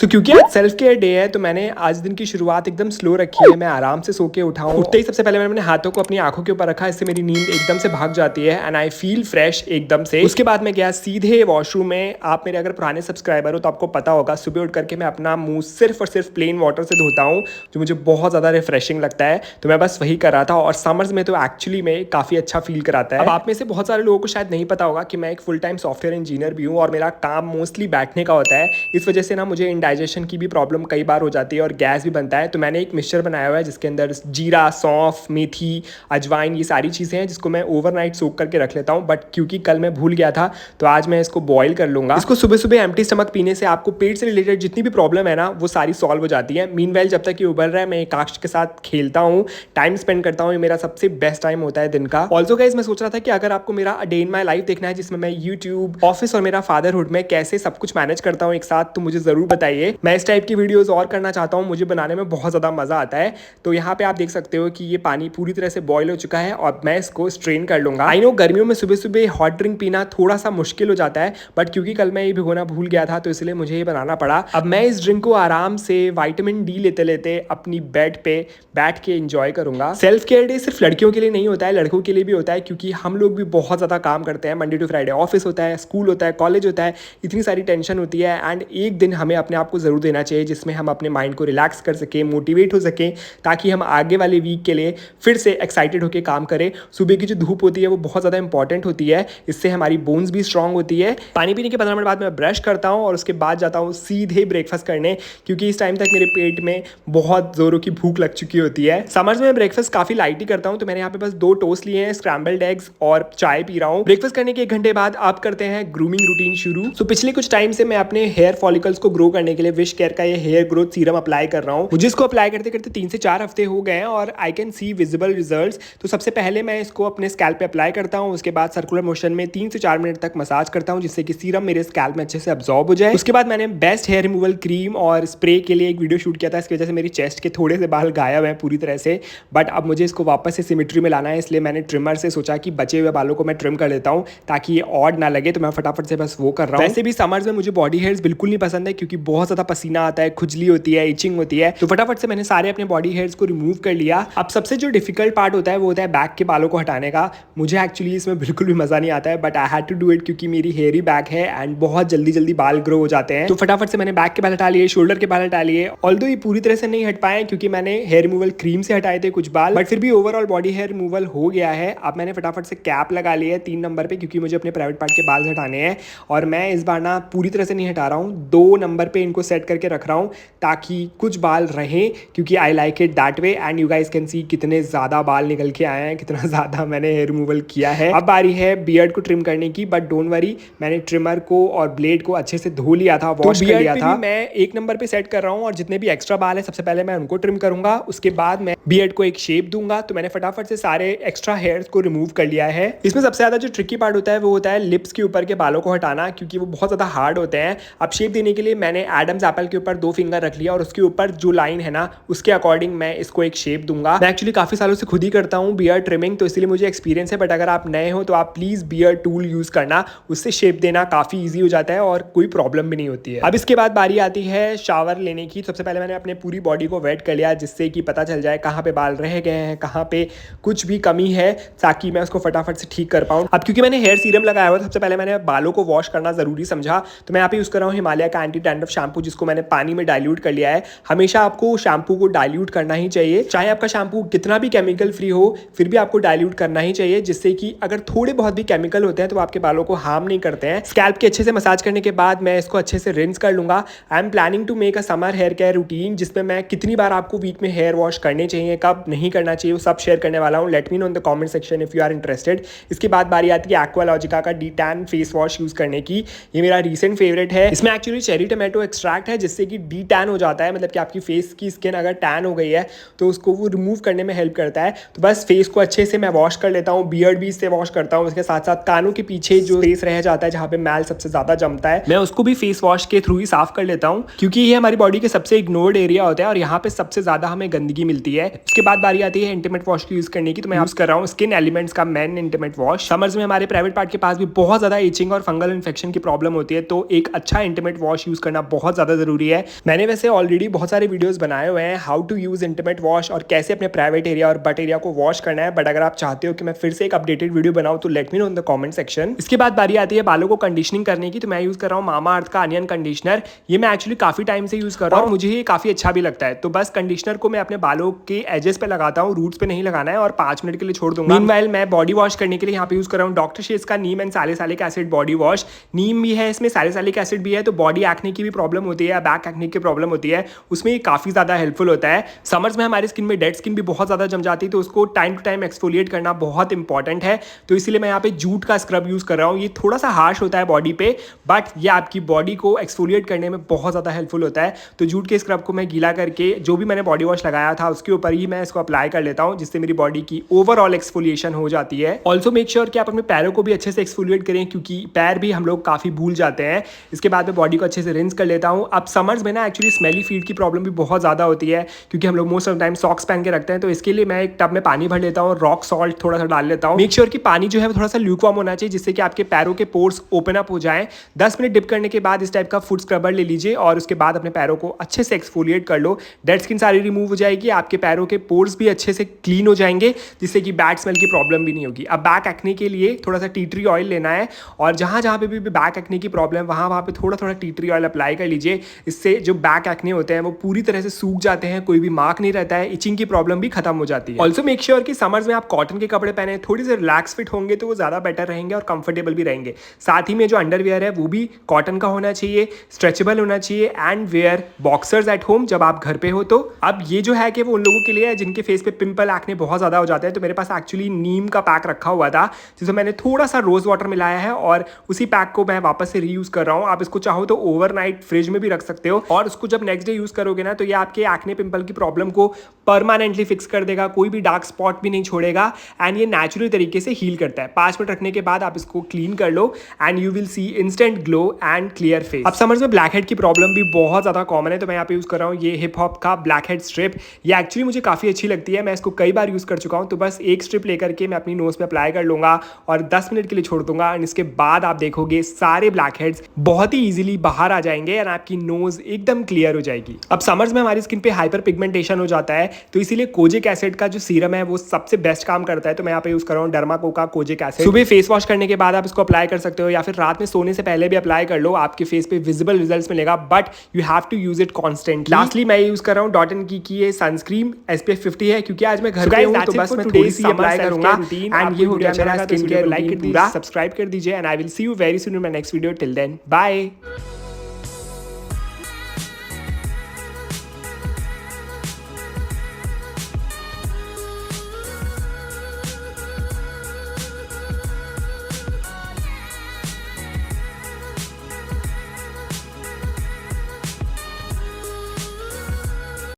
तो क्योंकि आज सेल्फ केयर डे है तो मैंने आज दिन की शुरुआत एकदम स्लो रखी है। मैं आराम से सो के उठाऊं। उठते ही सबसे पहले मैंने अपने हाथों को अपनी आंखों के ऊपर रखा, इससे मेरी नींद एकदम से भाग जाती है एंड आई फील फ्रेश एकदम से। उसके बाद मैं गया सीधे वॉशरूम में। आप मेरे अगर पुराने सब्सक्राइबर हो तो आपको पता होगा, सुबह उठ करके मैं अपना मुंह सिर्फ और सिर्फ प्लेन वाटर से धोता हूँ, जो मुझे बहुत ज़्यादा रिफ्रेशिंग लगता है। तो मैं बस वही कर रहा था और समर्स में तो एक्चुअली में काफ़ी अच्छा फील कराता है। अब आप में से बहुत सारे लोगों को शायद नहीं पता होगा कि मैं एक फुल टाइम सॉफ्टवेयर इंजीनियर भी हूँ और मेरा काम मोस्टली बैठने का होता है। इस वजह से ना मुझे इंडाइजेशन की भी प्रॉब्लम कई बार हो जाती है और गैस भी बनता है। तो मैंने एक मिक्सचर बनाया हुआ है जिसके अंदर जीरा, सौंफ, मेथी, अजवाइन, ये सारी चीज़ें हैं जिसको मैं ओवरनाइट सोक करके रख लेता हूँ। बट क्योंकि कल मैं भूल गया था तो आज मैं इसको बॉईल कर लूँगा। इसको सुबह सुबह एम्प्टी स्टमक पीने से आपको पेट से रिलेटेड जितनी भी प्रॉब्लम है ना वो सारी सॉल्व हो जाती है। मीनवाइल जब तक ये उबल रहा है मैं काक्ष के साथ खेलता हूँ, टाइम स्पेंड करता हूँ। ये मेरा सबसे बेस्ट टाइम होता है दिन का। ऑल्सो गाइस, मैं सोच रहा था कि अगर आपको मेरा डे इन माई लाइफ देखना है जिसमें मैं यूट्यूब, ऑफिस और मेरा फादरहुड में कैसे सब कुछ मैनेज करता हूँ एक साथ, तो मुझे ज़रूर बताइए। मैं इस टाइप की वीडियोस और करना चाहता हूँ, मुझे बनाने में बहुत ज़्यादा मज़ा आता है। तो यहाँ पे आप देख सकते हो कि ये पानी पूरी तरह से बॉईल हो चुका है और मैं इसको स्ट्रेन कर लूँगा। आई नो गर्मियों में सुबह सुबह हॉट ड्रिंक पीना थोड़ा सा मुश्किल हो जाता है, बट क्योंकि कल मैं ये भिगोना भूल गया था तो इसलिए मुझे ये बनाना पड़ा। अब मैं इस ड्रिंक को आराम से विटामिन डी लेते लेते अपनी बेड पे बैठ के एंजॉय करूँगा। सेल्फ केयर डे सिर्फ लड़कियों के लिए नहीं होता है, लड़कों के लिए भी होता है, क्योंकि हम लोग भी बहुत ज़्यादा काम करते हैं। मंडे टू फ्राइडे ऑफिस होता है, स्कूल होता है, कॉलेज होता है, इतनी सारी टेंशन होती है एंड एक दिन हमें अपने आप को ज़रूर देना चाहिए जिसमें हम अपने माइंड को रिलैक्स कर सकें, मोटिवेट हो सकें, ताकि हम आगे वाले वीक के लिए फिर से एक्साइटेड होकर काम करें। सुबह की जो धूप होती है वो बहुत ज़्यादा इंपॉर्टेंट होती है, इससे हमारी बोन्स भी स्ट्रांग होती है। पानी पीने के 15 मिनट बाद मैं ब्रश करता हूँ और उसके बाद जाता हूँ सीधे ब्रेकफास्ट करने, क्योंकि इस टाइम तक मेरे पेट में बहुत ज़ोरों की भूख लग चुकी होती है। समर्स में ब्रेकफास्ट काफ़ी लाइट ही करता हूँ, तो मैंने यहाँ पे बस 2 टोस्ट लिए हैं, स्क्रैम्बल्ड एग्स और चाय पी रहा हूँ। ब्रेकफास्ट करने के 1 घंटे बाद आप करते हैं ग्रूमिंग रूटीन शुरू। तो पिछले कुछ टाइम से मैं अपने हेयर फॉलिकल्स को ग्रो करने के लिए विश केयर का ये हेयर ग्रोथ सीरम अप्लाई कर रहा हूँ। मुझे इसको अप्लाई करते करते 3 से 4 हफ्ते हो गए हैं और I can see visible results. तो सबसे पहले मैं इसको अपने स्कैल्प पे अप्लाई करता हूँ, उसके बाद सर्कुलर मोशन में 3 से 4 मिनट तक मसाज करता हूँ जिससे कि सीरम मेरे स्कैल्प में अच्छे से अब्सॉर्ब हो जाए। उसके बाद मैंने बेस्ट हेयर रिमूवल क्रीम और स्प्रे के लिए एक वीडियो शूट किया था, इसकी वजह से मेरी चेस्ट के थोड़े से बाल गायब हैं पूरी तरह से, बट अब मुझे इसको वापस से सिमेट्री में लाना है, इसलिए मैंने ट्रिमर से सोचा कि बचे हुए बालों को मैं ट्रिम कर लेता हूँ ताकि ये ऑड ना लगे। तो मैं फटाफट से बस वो कर रहा हूँ। वैसे भी समर्स में मुझे बॉडी हेयर्स बिल्कुल नहीं पसंद है क्योंकि बहुत ज़्यादा पसीना आता है, खुजली होती है, इचिंग होती है। तो फटाफट से मैंने सारे अपने बॉडी हेयर्स को रिमूव कर लिया। अब सबसे जो डिफिकल्ट पार्ट होता है वो होता है बैक के बालों को हटाने का। मुझे एक्चुअली इसमें बिल्कुल भी मजा नहीं आता है, but I had to do it क्योंकि मेरी हेयरी बैक है एंड बहुत जल्दी जल्दी बाल ग्रो हो जाते हैं। तो फटाफट से मैंने बैक के बाल हटा लिए, शोल्डर के बाल हटा लिए। ऑल्दो ये पूरी तरह से नहीं हट पाए क्योंकि मैंने हेयर रिमूवल क्रीम से हटाए थे कुछ बाल, बट फिर भी ओवरऑल बॉडी हेयर रिमूवल हो गया है। अब मैंने फटाफट से कैप लगा ली है 3 नंबर पे, क्योंकि मुझे अपने प्राइवेट पार्ट के बाल हटाने हैं और मैं इस बार ना पूरी तरह से नहीं हटा रहा हूँ, 2 नंबर पे इनको सेट करके रख रहा हूँ ताकि कुछ बाल रहें, क्योंकि I like it that way. And you guys can see कितने ज़्यादा बाल निकल के आए हैं, कितना ज़्यादा मैंने हेयर रिमूवल किया है। अब बारी है बियर्ड को ट्रिम करने की, बट डोंट वरी, मैंने ट्रिमर को और ब्लेड को अच्छे से धो लिया था, वॉश कर लिया था। मैं 1 नंबर पे सेट कर रहा हूँ और जितने भी एक्स्ट्रा बाल है सबसे पहले मैं उनको ट्रिम करूंगा, उसके बाद मैं बियर्ड को एक शेप दूंगा। तो मैंने फटाफट से सारे एक्स्ट्रा हेयर्स को रिमूव कर लिया है। इसमें सबसे ज़्यादा जो ट्रिकी पार्ट होता है वो होता है लिप्स के ऊपर के बालों को हटाना, क्योंकि वो बहुत ज़्यादा हार्ड होते हैं। अब शेप देने के लिए मैंने एडम्स एप्पल के ऊपर 2 फिंगर रख लिया और उसके ऊपर जो लाइन है ना उसके अकॉर्डिंग मैं इसको एक शेप दूंगा। मैं एक्चुअली काफ़ी सालों से खुद ही करता हूँ बियर्ड ट्रिमिंग, तो इसलिए मुझे एक्सपीरियंस है, बट अगर आप नए हो तो आप प्लीज़ बियर्ड टूल यूज़ करना, उससे शेप देना काफ़ी ईजी हो जाता है और कोई प्रॉब्लम भी नहीं होती है। अब इसके बाद बारी आती है शावर लेने की। सबसे पहले मैंने अपने पूरी बॉडी को वेट कर लिया जिससे कि पता चल जाए कहाँ पे बाल रह गए हैं, कहाँ पे कुछ भी कमी है, ताकि मैं उसको फटाफट से ठीक कर पाऊँ। अब क्योंकि मैंने हेयर सीरम लगाया हुआ, सबसे पहले मैंने बालों को वॉश करना ज़रूरी समझा, तो मैं यहाँ पे यूज़ कर रहा हूँ हिमालय का एंटी डैंड्रफ शैम्पू, जिसको मैंने पानी में डाइल्यूट कर लिया है। हमेशा आपको शैम्पू को डाइल्यूट करना ही चाहिए, चाहे आपका शैम्पू कितना भी केमिकल फ्री हो, फिर भी आपको डाइल्यूट करना ही चाहिए, जिससे कि अगर थोड़े बहुत भी केमिकल होते हैं तो आपके बालों को हार्म नहीं करते हैं। स्कैल्प के अच्छे से मसाज करने के बाद मैं इसको अच्छे से रिंस कर लूँगा। I am planning to make a summer hair care routine, जिसमें मैं कितनी बार आपको वीक में हेयर वॉश करने चाहिए, कब नहीं करना चाहिए, वो सब शेयर करने वाला हूँ। Let me know in the comment section if you are interested. इसके बाद बारी आती है एक्वालॉजिका का D tan face wash use करने की। ये मेरा रीसेंट फेवरेट है। इसमें एक्चुअली चेरी टोमेटो एक्सट्रैक्ट है जिससे कि डी टैन हो जाता है, मतलब कि आपकी फेस की स्किन अगर टैन हो गई है तो उसको वो रिमूव करने में हेल्प करता है। तो बस फेस को अच्छे से मैं वॉश कर लेता हूँ, बियर्ड भी इससे वॉश करता हूँ। उसके साथ साथ कानों के पीछे जो फेस रह जाता है जहाँ पे मैल सबसे ज़्यादा जमता है, मैं उसको भी फेस वॉश के थ्रू ही साफ कर लेता हूँ, क्योंकि ये हमारी बॉडी के सबसे इग्नोर्ड एरिया होता है और यहाँ पे सबसे ज़्यादा हमें गंदगी मिलती है। उसके बाद बारी आती है इंटीमेट वॉश की यूज़ करने की, तो मैं यूज़ कर रहा हूँ स्किन एलिमेंट्स का मेन इंटीमेट वॉश। समर्स में हमारे प्राइवेट पार्ट के पास भी बहुत ज़्यादा इचिंग और फंगल इन्फेक्शन की प्रॉब्लम होती है, तो एक अच्छा इंटीमेट वॉश यूज़ करना बहुत ज़्यादा ज़रूरी है। मैंने वैसे ऑलरेडी बहुत सारे वीडियोज़ बनाए हुए हैं how to use intimate wash और कैसे अपने प्राइवेट एरिया और बट एरिया को वॉश करना है, बट अगर आप चाहते हो कि मैं फिर से एक अपडेटेड वीडियो बनाऊँ तो late me know in the comment section. इसके बाद बारी आती है बालों को कंडीशनिंग करने की, तो मैं यूज़ कर रहा हूँ मामा अर्थ का अनियन कंडीशनर। ये मैं एक्चुअली काफ़ी टाइम से यूज़ कर रहा हूँ और मुझे ये काफ़ी अच्छा भी लगता है। तो बस कंडीशनर को मैं अपने बालों के एजेस पे लगाता हूँ, रूट्स पे नहीं लगाना है, और 5 मिनट के लिए छोड़ दूंगा। मीनवाइल मैं बॉडी वॉश करने के लिए यहाँ पे यूज़ कर रहा हूँ डॉक्टर शेस का neem and salicylic acid body wash. Neem भी है इसमें, सैलिसिलिक एसिड भी है, तो बॉडी एक्ने की भी प्रॉब्लम होती है, बैक एक्ने की प्रॉब्लम होती है, उसमें ये काफ़ी ज़्यादा हेल्पफुल होता है। समर्स में हमारी स्किन में डेड स्किन भी बहुत ज़्यादा जम जाती है, तो उसको टाइम टू टाइम एक्सफोलिएट करना बहुत इंपॉर्टेंट है। तो इसीलिए मैं यहाँ पे जूट का स्क्रब यूज़ कर रहा हूँ। ये थोड़ा सा हार्श होता है बॉडी पे, बट ये आपकी बॉडी को एक्सफोलिएट करने में बहुत ज़्यादा हेल्पफुल होता है। तो जूट के स्क्रब को मैं गीला करके जो भी मैंने बॉडी वॉश लगाया था उसके ऊपर ही मैं इसको अप्लाई कर लेता हूँ, जिससे मेरी बॉडी की ओवरऑल एक्सफोलिएशन हो जाती है। ऑल्सो मेक श्योर कि आप अपने पैरों को भी अच्छे से एक्सफोलिएट करें, क्योंकि पैर भी हम लोग काफ़ी भूल जाते हैं। इसके बाद मैं बॉडी को अच्छे से रिंस कर लेता हूँ। अब समर्स में ना एक्चुअली स्मेली फीट की प्रॉब्लम भी बहुत ज़्यादा होती है, क्योंकि हम लोग मोस्ट ऑफ टाइम सॉक्स पहन के रखते हैं। तो इसके लिए मैं एक टब में पानी भर लेता हूँ, रॉक सॉल्ट थोड़ा सा डाल लेता हूँ। मेक श्योर कि पानी जो है वो थोड़ा सा ल्यूकवार्म होना चाहिए, जिससे कि आपके पैरों के पोर्स ओपन अप हो जाएं। 10 मिनट डिप करने के बाद इस टाइप का फुट स्क्रबर ले लीजिए और उसके बाद अपने पैरों को अच्छे से एक्सफोलिएट कर लो। डेड स्किन सारी रिमूव हो जाएगी, आपके पैरों के पोर्स भी अच्छे से क्लीन हो जाएंगे, जिससे कि बैड स्मेल की प्रॉब्लम भी नहीं होगी। अब बैक एक्ने के लिए थोड़ा सा टी ट्री ऑयल लेना है, और जहाँ जहाँ पे भी बैक एक्ने की प्रॉब्लम वहाँ पे थोड़ा थोड़ा टी ट्री ऑयल अप्लाई कर लीजिए। इससे जो बैक एक्ने होते हैं वो पूरी तरह से सूख जाते हैं, कोई भी मार्क नहीं रहता है, इचिंग की प्रॉब्लम भी खत्म हो जाती है। ऑल्सो मेक श्योर कि समर्स में आप कॉटन के कपड़े पहने, थोड़ी से रिलैक्स फिट होंगे तो वो ज़्यादा बेटर रहेंगे और कंफर्टेबल भी रहेंगे। साथ ही में जो अंडरवियर है वो भी कॉटन का होना चाहिए, स्ट्रेचेबल होना चाहिए, and wear boxers at home जब आप घर पे हो तो। अब ये जो है कि वो उन लोगों के लिए है जिनके फेस पे पिंपल एक्ने बहुत ज़्यादा हो जाते हैं। तो मेरे पास एक्चुअली नीम का पैक रखा हुआ था, जिसमें मैंने थोड़ा सा रोज़ वाटर मिलाया है, और उसी पैक को मैं वापस से रीयूज़ कर रहा हूँ। आप इसको चाहो तो ओवरनाइट फ्रिज में भी रख सकते हो, और उसको जब नेक्स्ट डे यूज़ करोगे ना तो ये आपके एक्ने पिंपल की प्रॉब्लम को परमानेंटली फिक्स कर देगा, कोई भी डार्क स्पॉट भी नहीं छोड़ेगा, एंड ये नेचुरल तरीके से हील करता है। 5 मिनट रखने के बाद आप इसको क्लीन कर लो and you will see instant glow and clear face. अब समर्स में ब्लैक हेड की प्रॉब्लम भी बहुत ज़्यादा कॉमन है, तो मैं यहाँ पे यूज़ कर रहा हूँ ये हिप हॉप का ब्लैक हेड स्ट्रिप। ये एक्चुअली मुझे काफ़ी अच्छी लगती है, मैं इसको कई बार यूज़ कर चुका हूँ। तो बस एक स्ट्रिप लेकर के मैं अपनी नोज़ पे अप्लाई कर लूँगा और 10 मिनट के लिए छोड़ दूंगा, एंड इसके बाद आप देखोगे सारे ब्लैक हेड्स बहुत ही ईजिली बाहर आ जाएंगे एंड आपकी नोज़ एकदम क्लियर हो जाएगी। अब समर्स में हमारी स्किन पे हाइपर पिगमेंटेशन हो जाता है, तो इसीलिए कोजिक एसिड का जो सीरम है वो सबसे बेस्ट काम करता है। तो मैं यहाँ पे यूज़ कर रहा हूँ डर्माकोका कोजिक एसिड। सुबह फेस वॉश करने के बाद आप इसको अप्लाई कर सकते हो, या फिर रात में सोने से पहले भी अप्लाई कर लो, आपके फेस पे विजिबल रिजल्ट्स मिलेगा, but you have to use it constantly. Lastly मैं यूज कर रहा हूँ डॉट एंड की ये सनस्क्रीन SPF 50 है, क्योंकि आज मैं घर पे हूँ, तो बस मैं थोड़ी सी अप्लाई करूंगा एंड ये हो गया मेरा स्किन केयर। लाइक कर दीजिए, सब्सक्राइब कर दीजिए, and I will see you very soon in my next video. Till then bye.